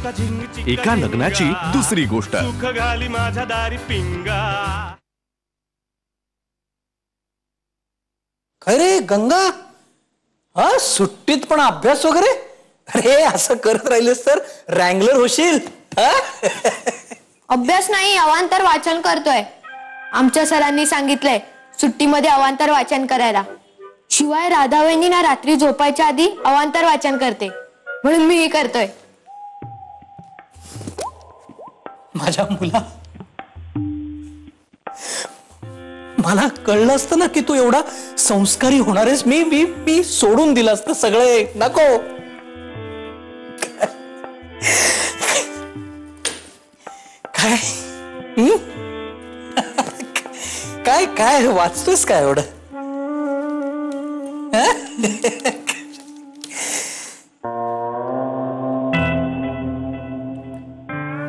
एका लग्नाची दुसरी गोष्ट. सुख घाली माझ्या दारी पिंगा. अरे गंगा, हा सुट्टीत पण अभ्यास वगैरे? अरे असं करत राहिलेस तर रँगलर होशील. अभ्यास नाही, अवांतर वाचन करतोय. आमच्या सरांनी सांगितलंय सुट्टीमध्ये अवांतर वाचन करायला. शिवाय राधा वहिनी ना रात्री झोपायच्या आधी अवांतर वाचन करते, म्हणून मीही करतोय. माझ्या मुला, मला कळलं असतं ना की तू एवढा संस्कारी होणार आहेस. मी सोडून दिलं असतं सगळे. नको. काय काय काय वाचतोस काय एवढं?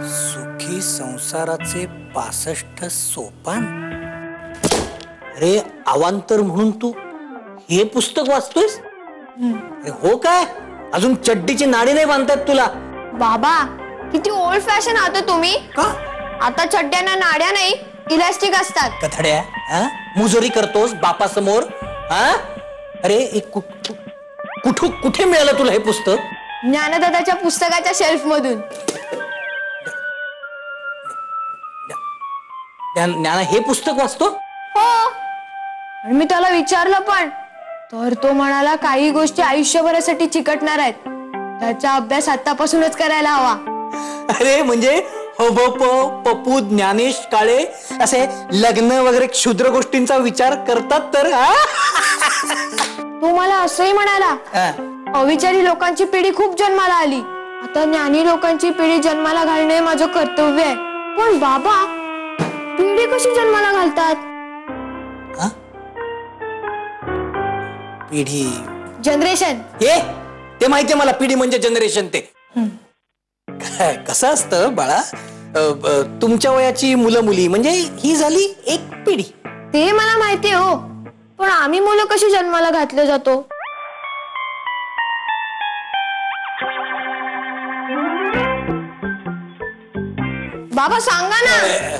सुखी संसाराचे 65 सोपान. अरे अवांतर म्हणून तू हे पुस्तक वाचतोयस? हो काय? अजून चड्डीची नाडी नाही बांधतात तुला? बाबा किती ओल्ड फॅशन आहात तुम्ही. का? आता चड्ड्यांना नाड्या नाही, इलास्टिक असतात. कथड्या, मुजोरी करतोस बापासमोर? अरे कुठे मिळालं तुला हे पुस्तक? ज्ञानदादाच्या पुस्तकाच्या शेल्फ मधून. ज्ञाना हे पुस्तक वाचतो? हो. आणि मी त्याला विचारलं पण, तर तो म्हणाला काही गोष्टी आयुष्यभरासाठी चिकटणार आहेत, त्याचा अभ्यास आतापासूनच करायला हवा. अरे म्हणजे पप्पू ज्ञानेश काळे असे लग्न वगैरे क्षुद्र गोष्टींचा विचार करतात तर? तो मला असंही म्हणाला, अविचारी लोकांची पिढी खूप जन्माला आली, आता ज्ञानी लोकांची पिढी जन्माला घालणे माझं कर्तव्य आहे. पण बाबा, पिढी कशी जन्माला घालतात? पिढी, जनरेशन. ते माहितीये मला, पिढी म्हणजे जनरेशन. ते काय कसं असतं बाळा, तुमच्या वयाची मुलं मुली म्हणजे ही झाली एक पिढी. ते मला माहिती हो, पण आम्ही मुलं कशी जन्माला घातले जातो? बाबा सांगा ना.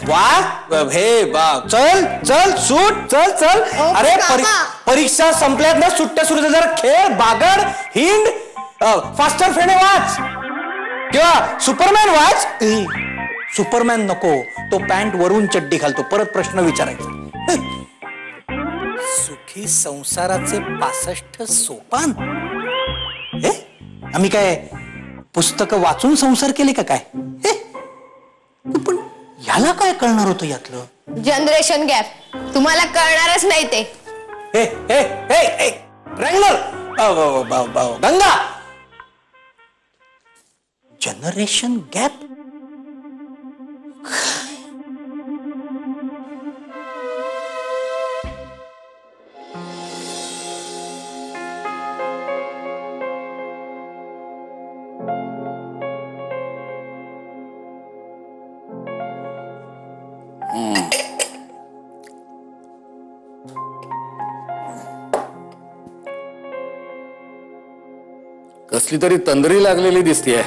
वा हे बा, चल चल सूट, चल चल. अरे परीक्षा संपल्यात ना, सुट्ट्या सुरू झाल्या, जरा खेळ, बागड, हिंड, फास्टर फेणे वाच किंवा सुपरमॅन वाच. सुपरमॅन नको, तो पॅन्ट वरून चड्डी घालतो. परत प्रश्न विचारायचा. सुखी संसाराचे 65 सोपान. आम्ही काय पुस्तक वाचून संसार केले का काय? पण याला काय कळणार होतं यातलं? Generation gap. तुम्हाला कळणारच नाही ते. Wrangler, Ganga, generation gap. कसली तरी तंद्री लागलेली दिसतीये.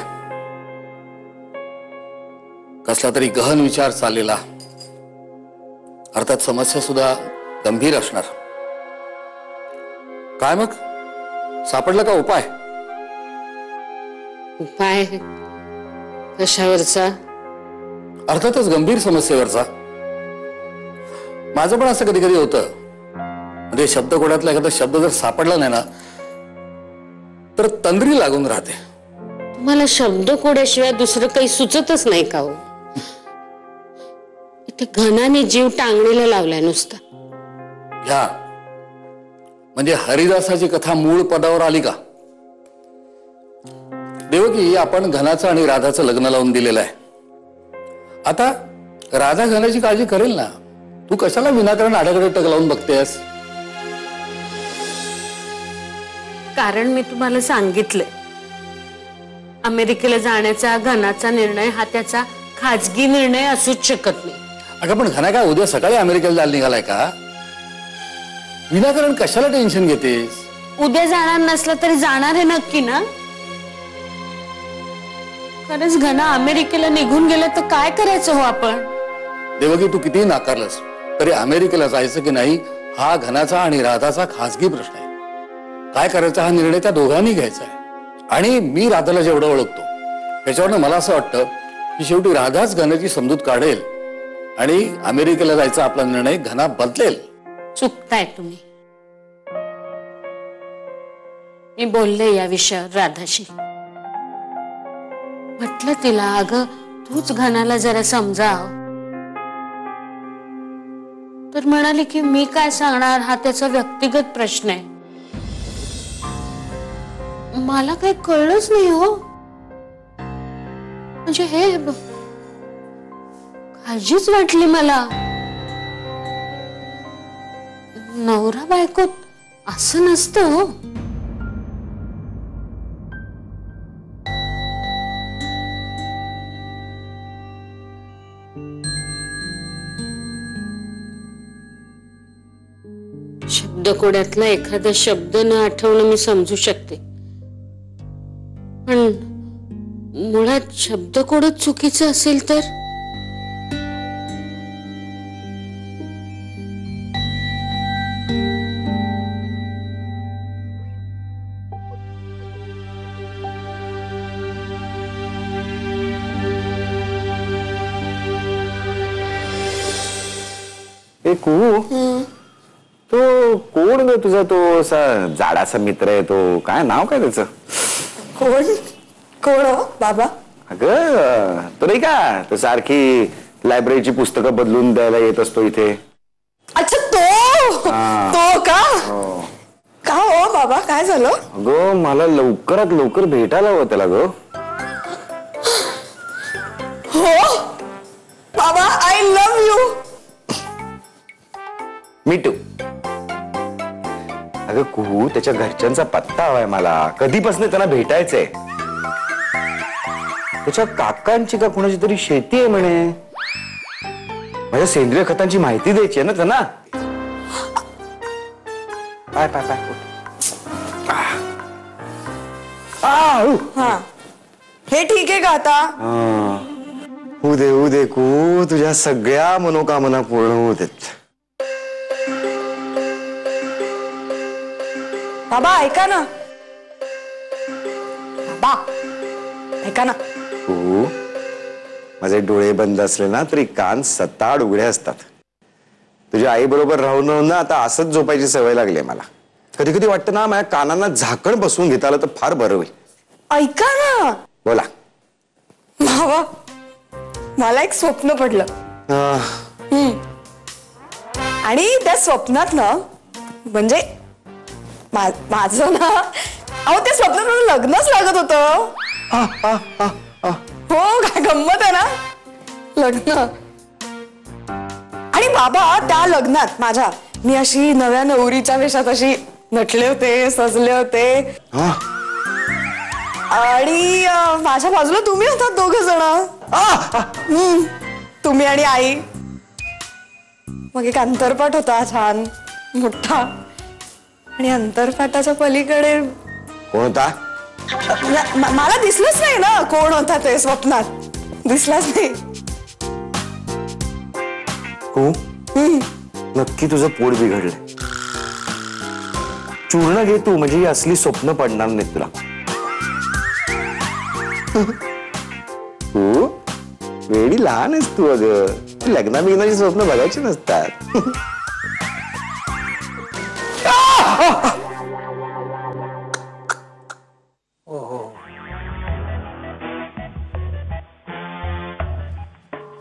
कसला तरी गहन विचार चाललेला. अर्थात समस्या सुद्धा गंभीर असणार. काय मग, सापडला का उपाय? उपाय कशावरचा? अर्थातच गंभीर समस्येवरचा. माझं पण असं कधी कधी होतं, म्हणजे शब्दकोड्यातला एखादा शब्द जर सापडला नाही ना, तर तंद्री लागून राहते. तुम्हाला शब्दकोड्याशिवाय दुसरं काही सुचतच नाही का हो? इथे घनाने जीव टांगणीला लावलाय नुसता. घ्या, म्हणजे हरिदासाची कथा मूळ पदावर आली का? देवकी, आपण घनाचं आणि राधाचं लग्न लावून दिलेलं आहे. आता राधा घनाची काळजी करेल ना. तू कशाला विनाकारण आडाकडे टक लावून बघतेस? कारण मी तुम्हाला सांगितलंय, अमेरिकेला जाण्याचा घनाचा निर्णय हा त्याचा खाजगी निर्णय असूच शकत नाही. अगं पण घना काय उद्या सकाळी अमेरिकेला जायला निघालाय का? विनाकारण कशाला टेन्शन घेतेस? उद्या जाणार नसला तरी जाणार आहे नक्की ना? खरंच घना अमेरिकेला निघून गेलं तर काय करायचं हो आपण? देवकी, तू कितीही नाकारलंस तरी अमेरिकेला जायचं की नाही हा घनाचा आणि राधाचा खासगी प्रश्न आहे. काय करायचा हा निर्णय त्या दोघांनी घ्यायचा आहे. आणि मी राधाला जेवढं ओळखतो त्याच्यावरनं मला असं वाटतं की शेवटी राधाच घनाची समजूत काढेल आणि अमेरिकेला जायचा आपला निर्णय घना बदलेल. चुकताय तुम्ही. मी बोलले या विषयावर राधाशी. म्हटलं तिला, अगं तूच घनाला जरा समजाव. तर म्हणाली की मी काय सांगणार, हा त्याचा व्यक्तिगत प्रश्न आहे. मला काही कळलंच नाही हो. म्हणजे हे काळजीच वाटली मला. नवरा बायकोत असं नसतं हो. शब्दकोड्यातला एखादा शब्द न आठवणं मी समजू शकते, पण मुळात शब्दकोडच चुकीचं असेल तर? तो कोण ग तुझा, तो असा जाडासा मित्र आहे तो, काय नाव काय त्याचं? कोण कोण हो बाबा? अगं तो नाही का, तो सारखी लायब्ररीची पुस्तकं बदलून द्यायला येत असतो इथे. अच्छा तो का? का हो बाबा, काय झालं? अगं मला लवकरात लवकर भेटायला हवं त्याला ग. हो बाबा, I love you. Me too. अगं कुहू, त्याच्या घरच्यांचा पत्ता हवाय मला. कधीपासून त्यांना भेटायचंय. त्याच्या काकांची का कुणाची तरी शेती आहे म्हणे. माझ्या सेंद्रिय खतांची माहिती द्यायची आहे ना त्यांना. पाय पाय पाय. हा, हे ठीक आहे का आता? होऊ दे कुहू, तुझ्या सगळ्या मनोकामना पूर्ण होऊ देत. बाबा ऐका ना, बाबा ऐका ना. कुहू, माझे डोळे बंद असले ना तरी कान सताड उघडे असतात. तुझ्या आई बरोबर राहून ना आता असंच झोपायची सवय लागली मला. कधी कधी वाटतं ना माझ्या कानांना झाकण बसवून घेता आलं तर फार बरं होईल. ऐका ना बोला. बाबा, मला एक स्वप्न पडलं. आणि त्या स्वप्नात ना, म्हणजे माझं ना, अहो त्या स्वप्नात माझं लग्नच लागत होतं. हो, काय गंमत आहे ना, लग्न. आणि बाबा त्या लग्नात माझ्या मी अशी नव्या नवरीच्या वेशात अशी नटले होते, सजले होते. आणि माझ्या बाजूला तुम्ही होतात दोघ जण. तुम्ही आणि आई. मग एक अंतरपाठ होता छान मोठा. आणि अंतरपाठाच्या पलीकडे कोण होता? मला दिसलंच नाही ना कोण होता ते. स्वप्नात दिसलाच नाही. नक्की तुझं पोट बिघडलंय. चूर्ण घे तू, म्हणजे ही असली स्वप्न पडणार नाही तुला. तू वेडी लहान आहेस तू. अगं लग्ना बिग्नाची स्वप्न बघायची नसतात.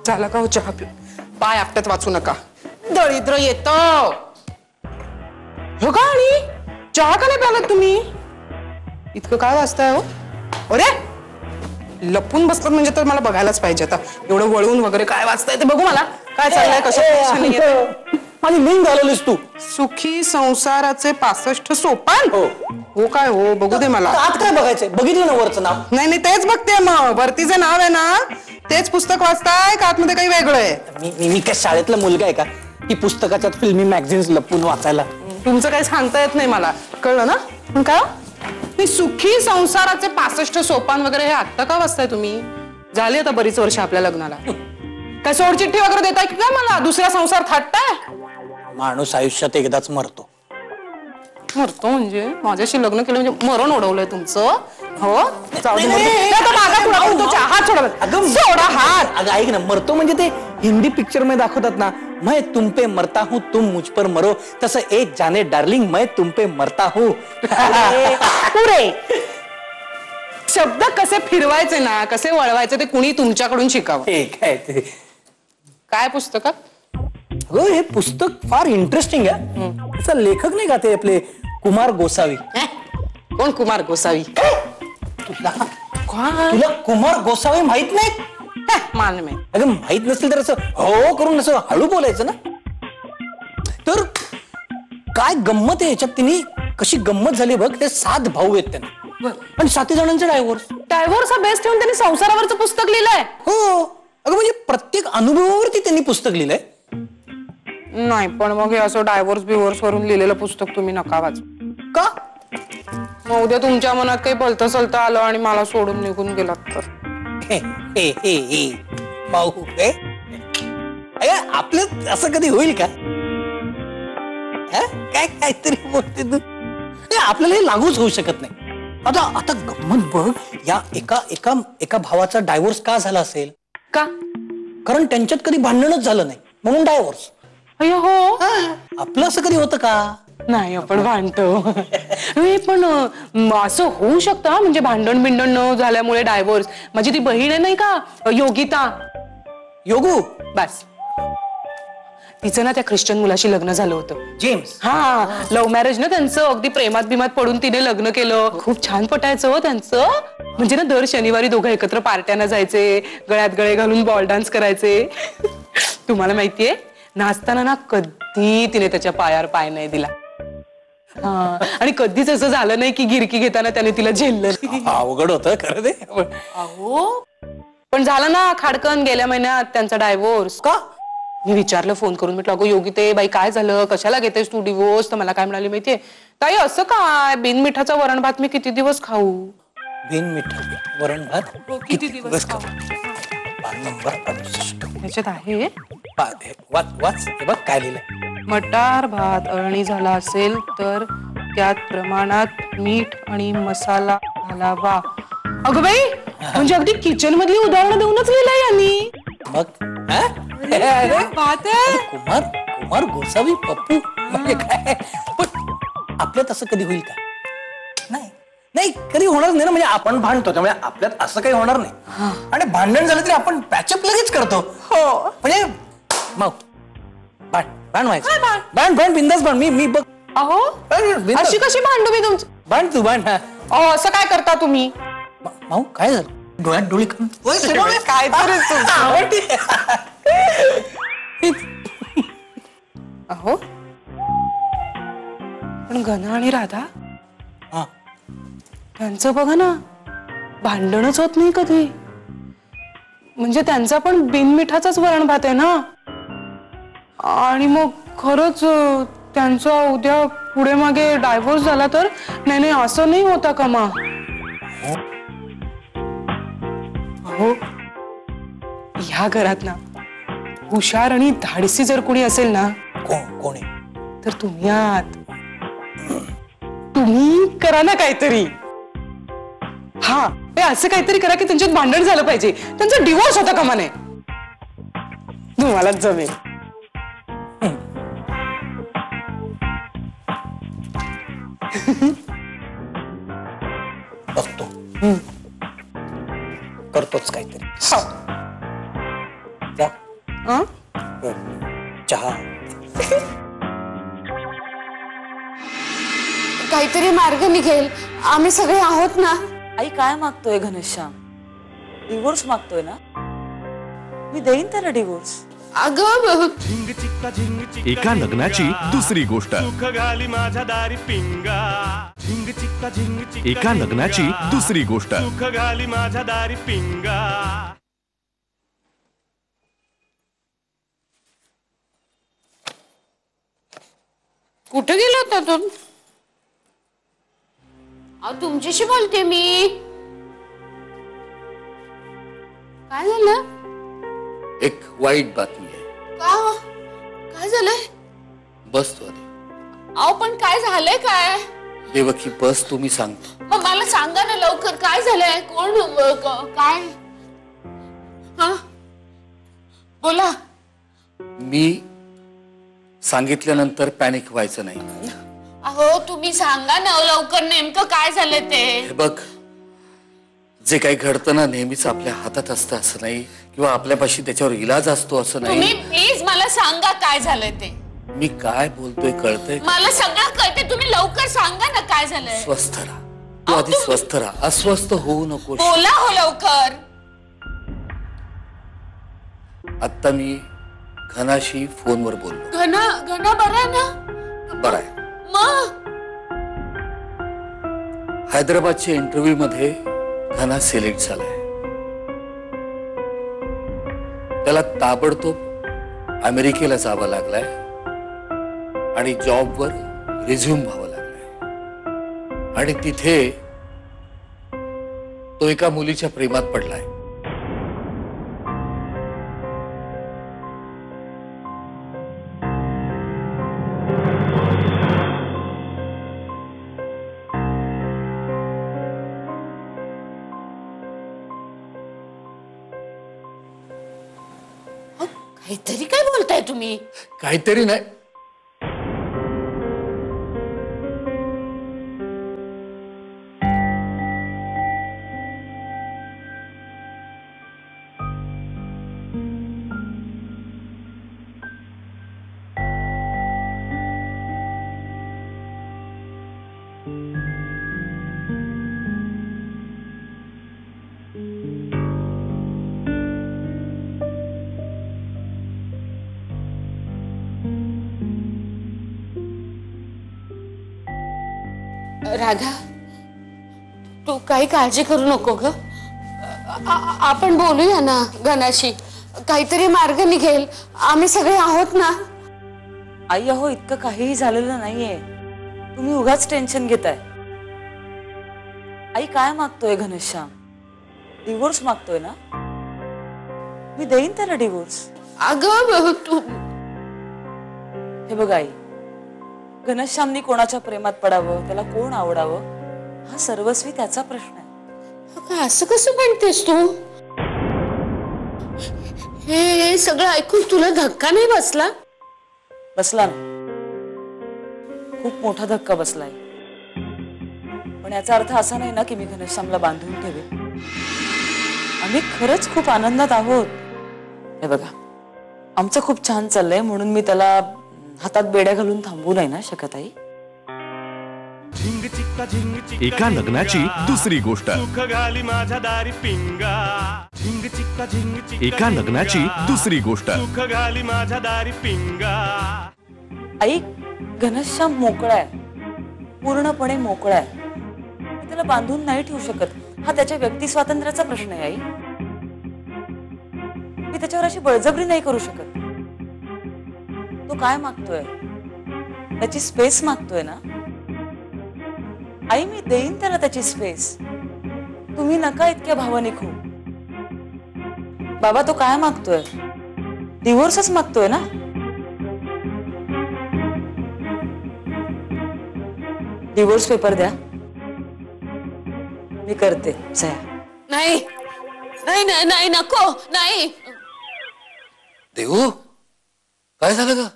झालं का हो चहा पिऊ? पाय आपट्यात वाचू नका, दळिद्र येत. हो का? आणि चहा का नाही प्यालात तुम्ही? इतकं काय वाचताय हो? अरे लपून बसतात म्हणजे तर मला बघायलाच पाहिजे आता. एवढं वळून वगैरे काय वाचताय ते बघू मला. काय चाललंय, कशा माझी लिंक घालवलीस तू. सुखी संसाराचे 65 सोपान. हो काय हो, बघू दे मला. आत काय बघायचंय? बघितलं ना वरचं नाव? नाही नाही, तेच बघते मग. वरतीचं नाव आहे ना तेच पुस्तक वाचताय का आतमध्ये काही वेगळं आहे? मी काय शाळेतला मुलगा आहे का की पुस्तकाच्या फिल्मी मॅगझिन्स लपून वाचायला? तुमचं काही सांगता येत नाही मला, कळलं ना? पण काय नाही, सुखी संसाराचे 65 सोपान वगैरे हे आत्ता का वाचताय तुम्ही? झाली आता बरीच वर्ष आपल्या लग्नाला. काय सोडचिठ्ठी वगैरे देताय की काय मला? दुसरा संसार थाटताय? माणूस आयुष्यात एकदाच मरतो. मरतो म्हणजे माझ्याशी लग्न केलं म्हणजे मरण ओढवलंय तुमचं? हो जाऊ दे, मरू दे. आता मागा पुढा करतो, हात सोडा. अगं सोडा हात. अगं ऐक ना, मरतो म्हणजे ते हिंदी पिक्चर मध्ये दाखवतात ना, मैं तुम पे मरता हूँ तुम मुझ पर मरो, तसं ए जाने डार्लिंग मैं तुम पे मरता हूँ. पुरे शब्द कसे फिरवायचे ना, कसे वळवायचे ते कुणी तुमच्याकडून शिकावं. काय ते काय पुस्तकात? हो, हे पुस्तक फार इंटरेस्टिंग आहे. असं लेखक नाही का ते आपले कुमार गोसावी. कोण कुमार गोसावी? तुला कुमार गोसावी माहित नाही? मान नाही. अगं माहित नसेल तर असं हो करून असं हळू बोलायचं ना. तर काय गंमत आहे याच्यात, तिने कशी गंमत झाली बघ. ते 7 भाऊ आहेत त्यांना आणि 7 जणांचे डायव्होर्स हा बेस ठेवून त्यांनी संसारावरचं पुस्तक लिहिलंय. हो, अगं म्हणजे प्रत्येक अनुभवावरती त्यांनी पुस्तक लिहिलंय. नाही पण मग हे असं डायव्होर्स बिव्होर्स वरून लिहिलेलं पुस्तक तुम्ही नका वाच. का? मग उद्या तुमच्या मनात काही भलतं सलतं आलं आणि मला सोडून निघून गेलात तर? भाऊ आपलं असं कधी होईल का? काय काहीतरी बोलते तू. आपल्याला हे लागूच होऊ शकत नाही. आता गंमत बघ, या एका भावाचा डायव्होर्स का झाला असेल? का? कारण त्यांच्यात कधी भांडणच झालं नाही म्हणून डायव्होर्स. हो, आपलं असं कधी होतं का? नाही आपण भांडतो. पण असं होऊ शकतं म्हणजे भांडण बिंडण न झाल्यामुळे डायव्होर्स. माझी ती बहीण आहे नाही का योगिता, योगू, बस तिचं ना त्या ख्रिश्चन मुलाशी लग्न झालं होतं. जेम्स. हा, लव्ह मॅरेज ना त्यांचं. अगदी प्रेमात बिमात पडून तिने लग्न केलं. खूप छान पटायचं हो त्यांचं. म्हणजे ना दर शनिवारी दोघं एकत्र पार्ट्यांना जायचे, गळ्यात गळे घालून बॉल डान्स करायचे. तुम्हाला माहितीये नाचताना ना कधी तिने त्याच्या पायावर पाय नाही दिला. आणि कधीच असं झालं नाही की गिरकी घेताना त्याने तिला झेललं. अवघड होतं खरं ते. अहो पण झालं ना खाडकन गेल्या महिन्यात त्यांचा डायव्होर्स. का? मी विचारलं फोन करून, म्हटलं अगो योगिते बाई काय झालं, कशाला घेतेस तू डिवोर्स? तर मला काय म्हणाली माहितीये, ताई असं काय बिनमिठाचा वरण भात मी किती दिवस खाऊ? बिनमिठा वरण भात किती दिवस खाऊ? नंबर 68 त्याच्यात आहे वाच हे बघ काय लिहिलंय. मटार भात अळणी झाला असेल तर त्यात प्रमाणात मीठ आणि मसाला घालावा. अगं बाई म्हणजे अगदी किचन मधली उदाहरणं देऊनच लिहिलंय यांनी. मग कुमार गोसावी पप्पू म्हणजे काय? पण आपल्यात असं कधी होईल का? नाही कधी होणार नाही ना. म्हणजे आपण भांडतो त्यामुळे आपल्यात असं काही होणार नाही. आणि भांडण झालं तरी आपण पॅचअप लगेच करतो. हो म्हणजे मग भांड व्हायचं. भांड बिंदास भांड. मी बघ. अहो अशी कशी भांडू मी तुमची? भांड तू भांड. असं काय करता तुम्ही? माऊ काय झालं? डोळ्यात डोळी काय अहो पण घना आणि राधा त्यांचं बघा ना भांडणच होत नाही कधी. म्हणजे त्यांचा पण बिनमिठाचाच वरण भात आहे ना. आणि मग खरंच त्यांचा उद्या पुढे मागे डायव्होर्स झाला तर नाही असं नाही होता का मा? हो ह्या घरात ना हुशार आणि धाडसी जर कोणी असेल ना, कोण तर तुम्ही आहात. तुम्ही करा ना काहीतरी. हा असं काहीतरी करा की त्यांच्यात भांडण झालं पाहिजे. त्यांचा डिवोर्स होता कामा नये. तुम्हालाच जमेल. बघतो करतोच काहीतरी. चहा काहीतरी मार्ग निघेल. आम्ही सगळे आहोत ना. आई काय मागतोय घनश्याम? डिवोर्स मागतोय ना? मी देईन त्याला डिवोर्स. अगं झिंग चिक्का झिंग चिक्का एका लग्नाची दुसरी गोष्ट. सुख घाली माझ्या दारी पिंगा. झिंग चिक्का झिंग चिक्का एका लग्नाची दुसरी गोष्ट. सुख घाली माझ्या दारी पिंगा. कुठे गेला होता तो? अहो तुमच्याशी बोलते मी. काय झालं? एक वाईट बातमी आहे. का? काय झालंय? बस तू आधी. अहो पण काय झालंय काय? देवकी बस तुम्ही सांगतो. मग मला सांगा ना लवकर काय झालंय? कोण काय? हा बोला. मी सांगितल्यानंतर पॅनिक व्हायचं नाही. अहो तुम्ही सांगा ना लवकर नेमकं काय झालंय ते. हे बघ, जे काही घडतं ना नेहमीच आपल्या हातात असतं असं नाही, किंवा आपल्यापाशी त्याच्यावर इलाज असतो असं तुम्ही नाही. प्लीज मला सांगा काय झालंय ते. मी काय बोलतोय कळतंय? मला सगळं कळते, तुम्ही लवकर सांगा ना काय झालंय. स्वस्थ राहा तू आधी, स्वस्थ राहा, अस्वस्थ होऊ नको. बोला हो लवकर. आता मी घनाशी फोनवर बोललो. घना बरा ना? बरं आहे. मग हैदराबादच्या इंटरव्ह्यू मध्ये घना सिलेक्ट झालाय. त्याला ताबडतोब अमेरिकेला जावं लागलाय आणि जॉबवर रिझ्यूम व्हावं लागलंय. आणि तिथे तो एका मुलीच्या प्रेमात पडलाय. काहीतरी काय बोलताय तुम्ही? काहीतरी नाही. राधा तू काही काळजी करू नको ग. आपण बोलूया ना घनाशी, काहीतरी मार्ग निघेल. आम्ही सगळे आहोत ना. आई अहो इतकं काहीही झालेलं नाहीये, तुम्ही उगाच टेन्शन घेताय. आई काय मागतोय घनश्याम? डिवोर्स मागतोय ना? मी देईन त्याला डिवोर्स. अगं तू हे बघ आई, घनश्यामनी कोणाच्या प्रेमात पडावं, त्याला कोण आवडावं, हा सर्वस्वी त्याचा प्रश्न आहे. असं कसं म्हणतेस तू? हे सगळं ऐकून तुला धक्का नाही बसला? बसला ना, खूप मोठा धक्का बसलाय. पण याचा अर्थ असा नाही ना की मी घनश्यामला बांधून ठेवेन. आम्ही खरंच खूप आनंदात आहोत. हे बघा, आमचं खूप छान चाललंय म्हणून मी त्याला हातात बेड्या घालून थांबू नाही ना शकत आई. एका लग्नाची दुसरी गोष्ट. सुख घाली माझ्या दारी पिंगा. झिंग चिक्का झिंग चिक्का. एका लग्नाची दुसरी गोष्ट. सुख घाली माझ्या दारी पिंगा. आई घनश्याम मोकळा आहे, पूर्णपणे मोकळा आहे. मी त्याला बांधून नाही ठेवू शकत. हा त्याच्या व्यक्ती स्वातंत्र्याचा प्रश्न आहे आई. मी त्याच्यावर अशी बळजबरी नाही करू शकत. तो काय मागतोय? त्याची स्पेस मागतोय ना आई. मी देईन त्याला त्याची स्पेस. तुम्ही नका इतक्या भावनिक हो. बाबा तो काय मागतोय? डिवोर्सच मागतोय ना? डिवोर्स पेपर द्या, मी करते सह्या. नाही नाही नाही नाही नको नाही. देऊ काय झालं ग?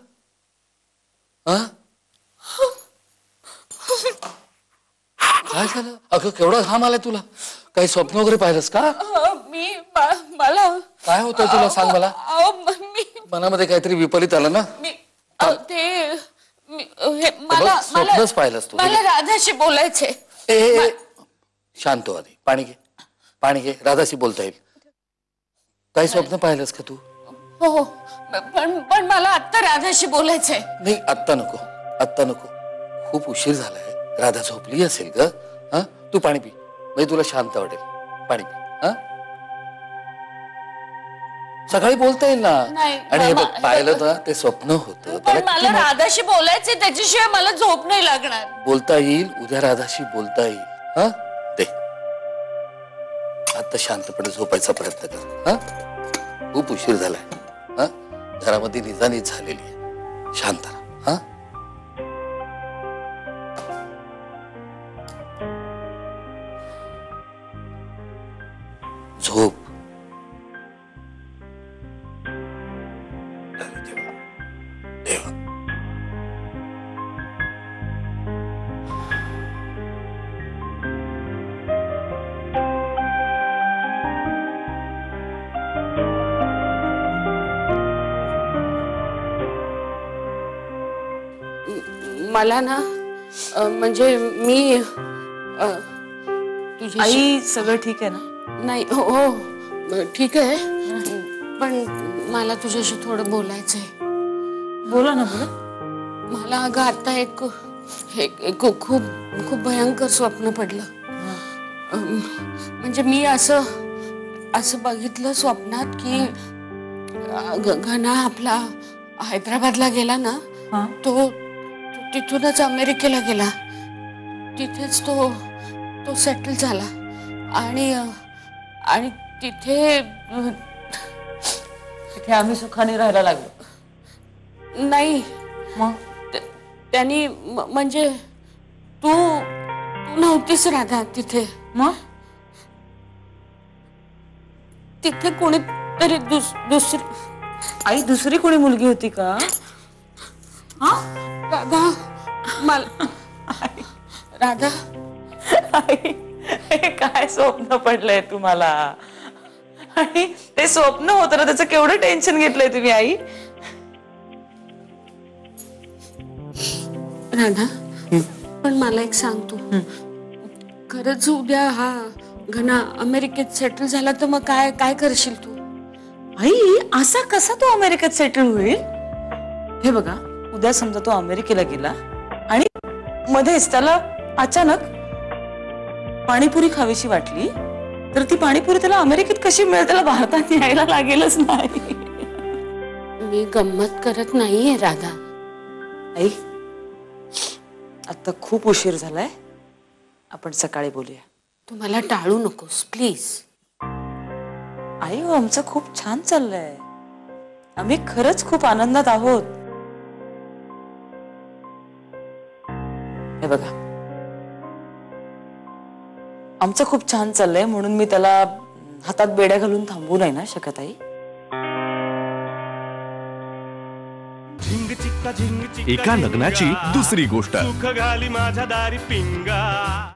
काय झालं? अगं केवढा घाम आलाय तुला. काही स्वप्न वगैरे पाहिलंस का? मी मला काय होतंय तुला सांग मला. मी मनामध्ये काहीतरी विपरीत आलं ना? ते मला स्वप्नच पाहिलंस तू. मला राधाशी बोलायचंय. ए शांत हो आधी. पाणी घे, पाणी घे. राधाशी बोलता येईल. काही स्वप्न पाहिलंस का तू? हो पण मला आत्ता राधाशी बोलायचंय. नाही आत्ता नको, आत्ता नको. खूप उशीर झालाय. राधा झोपली असेल ग. हा तू पाणी पी, म्हणजे तुला शांत वाटेल. पाणी पी. हा सकाळी बोलता येईल ना. आणि हे बघ, पाहिलं तर ते स्वप्न होतं. पण मला राधाशी बोलायचंय, त्याच्याशिवाय मला झोप नाही लागणार. बोलता येईल, उद्या राधाशी बोलता येईल. हा दे. आता शांतपणे झोपायचा प्रयत्न कर. हा खूप उशीर झालाय. हा घरामध्ये निजानीच झालेली आहे. शांत राहा. हा झोप. देवा. मला ना म्हणजे मी तुझी आई सगळं ठीक आहे ना? नाही हो हो ठीक आहे पण मला तुझ्याशी थोडं बोलायचंय. बोला ना बोला. मला अगं आता एक खूप खूप भयंकर स्वप्न पडलं. म्हणजे मी असं बघितलं स्वप्नात की घना आपला हैदराबादला गेला ना तो तिथूनच अमेरिकेला गेला. तिथेच तो सेटल झाला आणि तिथे आम्ही सुखाने राहायला लागलो. नाही मग त्यांनी म्हणजे तू नव्हतीस राधा तिथे. मग तिथे कोणीतरी दुसरी आई दुसरी कोणी मुलगी होती का? राधा मला राधा आई हे काय स्वप्न पडलंय तुम्हाला? आणि ते स्वप्न होतं ना त्याचं केवढं टेन्शन घेतलंय तुम्ही आई? राधा पण मला एक सांग तू खरंच उद्या हा घना अमेरिकेत सेटल झाला तर मग काय करशील तू? आई असा कसा तो अमेरिकेत सेटल होईल? हे बघा उद्या समजा तो अमेरिकेला गेला आणि मध्येच त्याला अचानक पाणीपुरी खावीशी वाटली तर ती पाणीपुरी त्याला अमेरिकेत कशी मिळेल? त्याला भारतात यायला लागेलच नाही. मी गंमत करत नाहीये राधा. आई आता खूप उशीर झालाय. आपण सकाळी बोलूया. तू मला टाळू नकोस प्लीज. आई हो आमचं खूप छान चाललंय. आम्ही खरंच खूप आनंदात आहोत. हे बघा आमचं खूप छान चाललंय म्हणून मी त्याला हातात बेड्या घालून थांबवू नाही ना शकत आई. झिंग चिक्का झिंग चिक्का एका लग्नाची दुसरी गोष्ट. सुख घाली माझ्या दारी पिंगा.